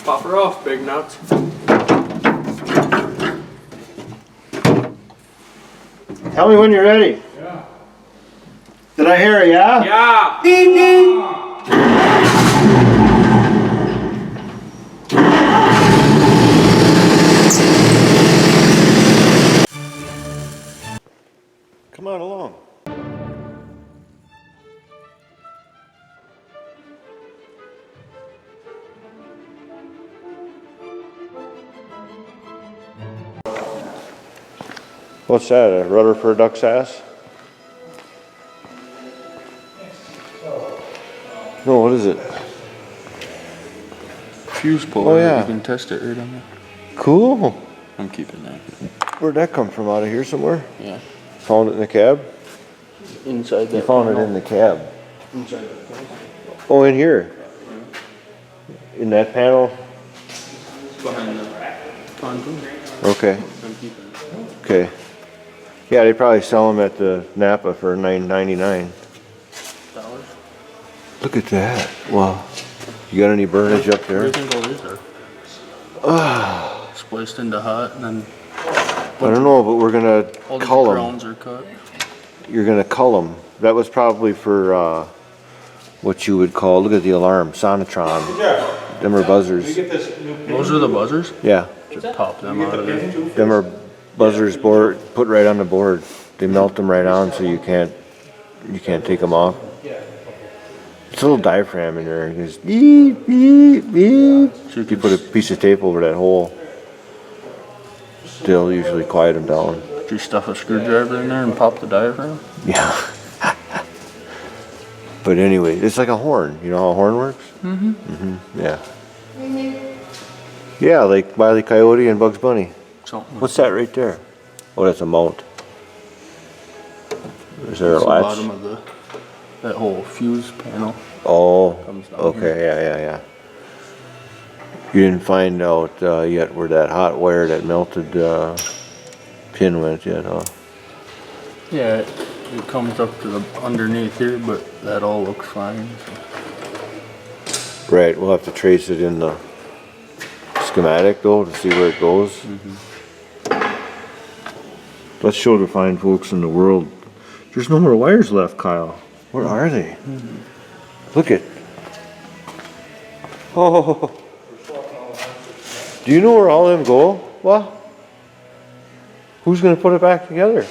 Pop her off, big nuts. Tell me when you're ready. Yeah. Did I hear a yeah? Yeah. Beep, beep. Come on along. What's that, a rudder for a duck's ass? No, what is it? Fuse puller. Oh, yeah. You can test it right on there. Cool. I'm keeping that. Where'd that come from, out of here somewhere? Yeah. Found it in the cab? Inside that. You found it in the cab. Inside that panel. Oh, in here? In that panel? Behind the pontoon. Okay. I'm keeping it. Okay. Yeah, they probably sell them at the Napa for $9.99. Look at that. Wow. You got any burnage up there? What do you think all these are? Spliced into hot and then I don't know, but we're gonna all these cull them. crowns are cut. You're gonna cull them. That was probably for what you would call, look at the alarm, Sonotron. Them are buzzers. Those are the buzzers? Yeah. Just pop them out of there. Them are buzzers board, put right on the board. They melt them right on so you can't take them off. It's a little diaphragm in there. It goes beep, beep, beep. So if you put a piece of tape over that hole, they'll usually quiet them down. Did you stuff a screwdriver in there and pop the diaphragm? Yeah. But anyway, it's like a horn. You know how a horn works? Mm-hmm. Mm-hmm. Yeah. Yeah, like Wile E. Coyote and Bugs Bunny. Something. What's that right there? Oh, that's a mount. Is there a It's the latch? bottom of that whole fuse panel. Oh, Comes down okay, here. yeah. You didn't find out yet where that hot wire, that melted pin went yet, huh? Yeah, it comes up to the underneath here, but that all looks fine. So. Right, we'll have to trace it in the schematic though to see where it goes. Mm-hmm. Let's show the fine folks in the world. There's no more wires left, Kyle. Where are they? Mm-hmm. Look it. Oh. Do you know where all of them go? What? Who's going to put it back together?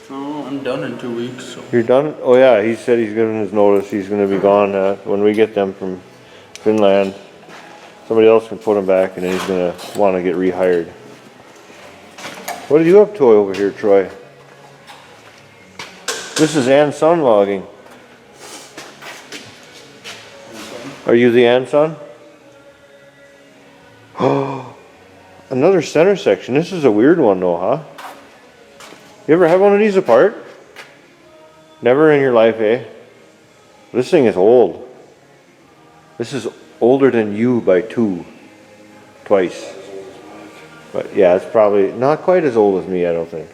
Oh, I'm done in 2 weeks. So. You're done? Oh yeah, he said he's giving his notice. He's going to be gone when we get them from Finland. Somebody else can put them back and then he's going to want to get rehired. What are you up to over here, Troy? This is Ann's son logging. Are you the Ann's son? Oh, another center section. This is a weird one though, huh? You ever have one of these apart? Never in your life, eh? This thing is old. This is older than you by twice. But yeah, it's probably not quite as old as me, I don't think.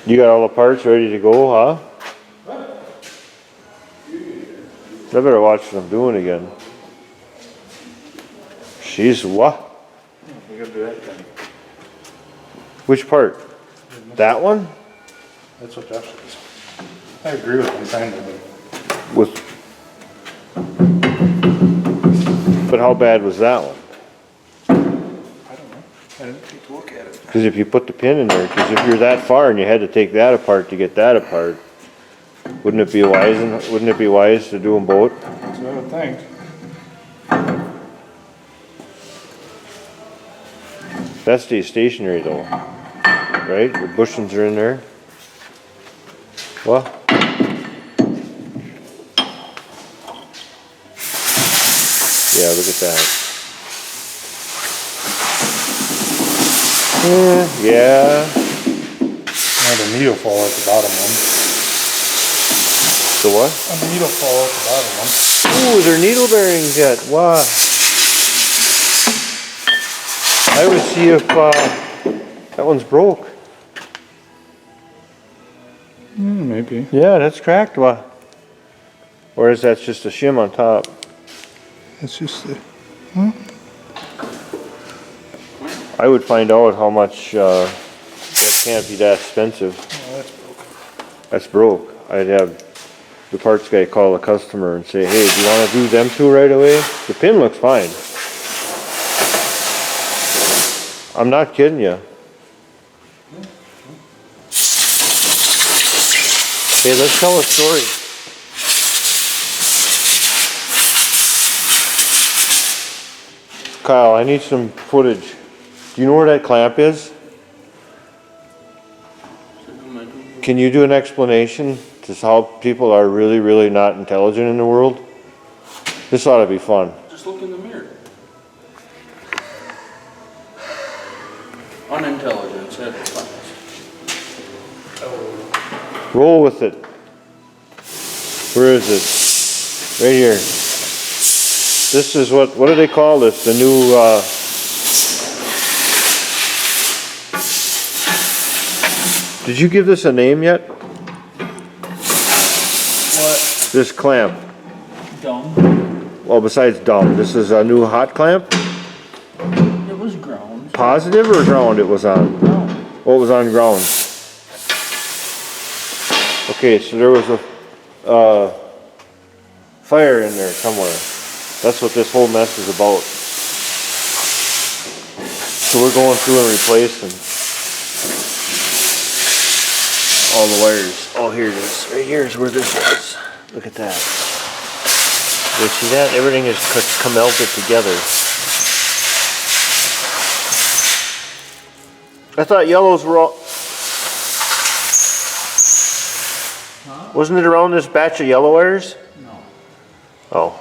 You got all the parts ready to go, huh? I better watch what I'm doing again. She's what? We gotta do that thing. Which part? That one? That's what Jeff says. I agree with him kind of, But how bad was that one? I don't know. I didn't take a look at it. Because if you put the pin in there, because if you're that far and you had to take that apart to get that apart, wouldn't it be wise to do them both? That's what I would think. That stays stationary though, right? The bushings are in there. What? Yeah, look at that. Yeah. Now the needle fall at the bottom one. The what? And the needle fall at the bottom one. Ooh, they're needle bearings yet. Wow. I would see if that one's broke. Maybe. Yeah, that's cracked. Wow. Or is that just a shim on top? It's just the, I would find out how much, that can't be that expensive. oh, that's broken. That's broke. I'd have the parts guy call the customer and say, hey, do you wanna do them two right away? The pin looks fine. I'm not kidding you. Hey, let's tell a story. Kyle, I need some footage. Do you know where that clamp is? Can you do an explanation to how people are really, really not intelligent in the world? This ought to be fun. Just look in the mirror. Unintelligence at its finest. Roll with it. Where is it? Right here. This is what do they call this? The new, did you give this a name yet? What? This clamp. Dumb. Well, besides dumb, this is a new hot clamp? It was ground. Positive or ground it was on? Ground. Oh, it was on ground. Okay, so there was a fire in there somewhere. That's what this whole mess is about. So we're going through and replacing all the wires. Oh, here it is. Right here is where this was. Look at that. You see that? Everything is melted together. I thought yellows were all... Wasn't it around this batch of yellow wires? No. Oh.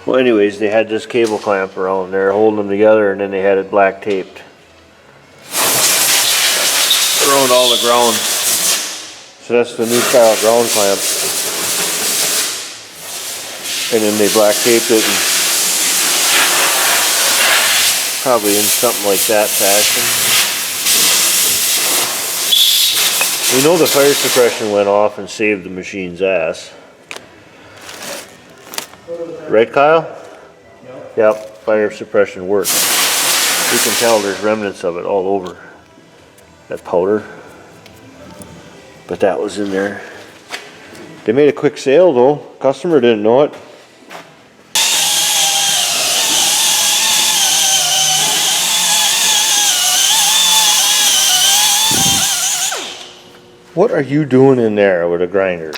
Well, anyways, they had this cable clamp around there holding them together, and then they had it black taped around all the ground. So that's the new style ground clamp. And then they black taped it, and probably in something like that fashion. We know the fire suppression went off and saved the machine's ass. Right, Kyle? Yep, fire suppression works. You can tell there's remnants of it all over that powder. But that was in there. They made a quick sale though. Customer didn't know it. What are you doing in there with a grinder?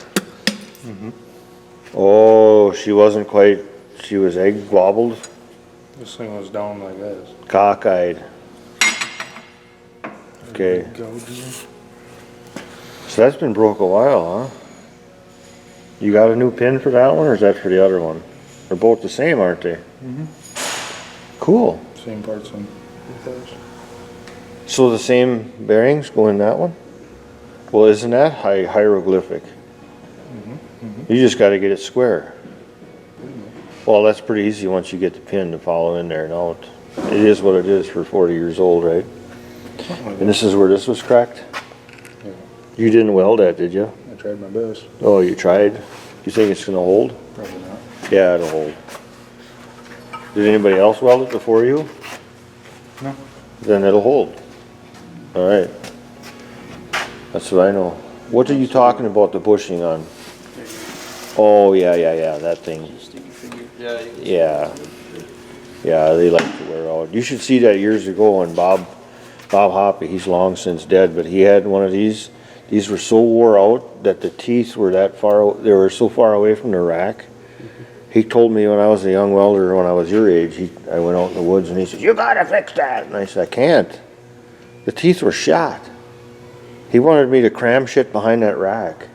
Oh, she wasn't quite, she was egg wobbled, This thing was down like this. cockeyed. Okay, Gouges. so that's been broke a while, huh? You got a new pin for that one, or is that for the other one? They're both the same, aren't they? Cool. Same parts in both those. So the same bearings go in that one? Well, isn't that hieroglyphic? You just got to get it square. Well, that's pretty easy once you get the pin to follow in there and out. It is what it is for 40 years old, right? Something like And this is where this was cracked? Yeah. You didn't weld that, did you? I tried my best. Oh, you tried? You think it's going to hold? Probably not. Yeah, it'll hold. Did anybody else weld it before you? No. Then it'll hold. All right. That's what I know. What are you talking about the bushing on? Oh, yeah, that thing. Yeah. Yeah, they like to wear out. You should see that years ago when Bob Hoppe, he's long since dead, but he had one of these. These were so wore out that the teeth were that far, they were so far away from the rack. He told me when I was a young welder, when I was your age, I went out in the woods and he said, you gotta fix that. And I said, I can't. The teeth were shot. He wanted me to cram shit behind that rack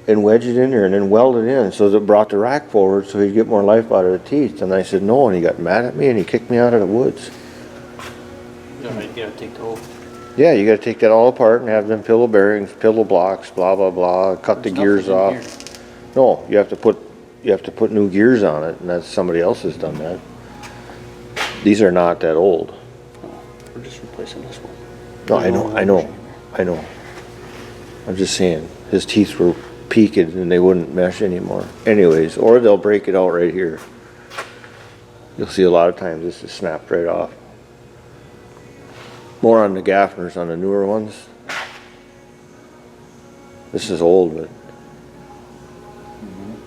and wedge it in there and then weld it in so that it brought the rack forward so he'd get more life out of the teeth. And I said no, and he got mad at me and he kicked me out of the woods. You gotta take the whole. Yeah, you gotta take that all apart and have them pillow bearings, pillow blocks, blah, blah, blah, cut the gears off. No, you have to put new gears on it, and that's somebody else has done that. These are not that old. We're just replacing this one. No, I know. I'm just saying, his teeth were peak it and they wouldn't mesh anymore anyways, or they'll break it out right here. You'll see a lot of times this is snapped right off. More on the Gaffners, on the newer ones. This is old, but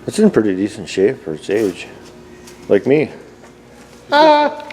it's in pretty decent shape for its age. Like me. Ah!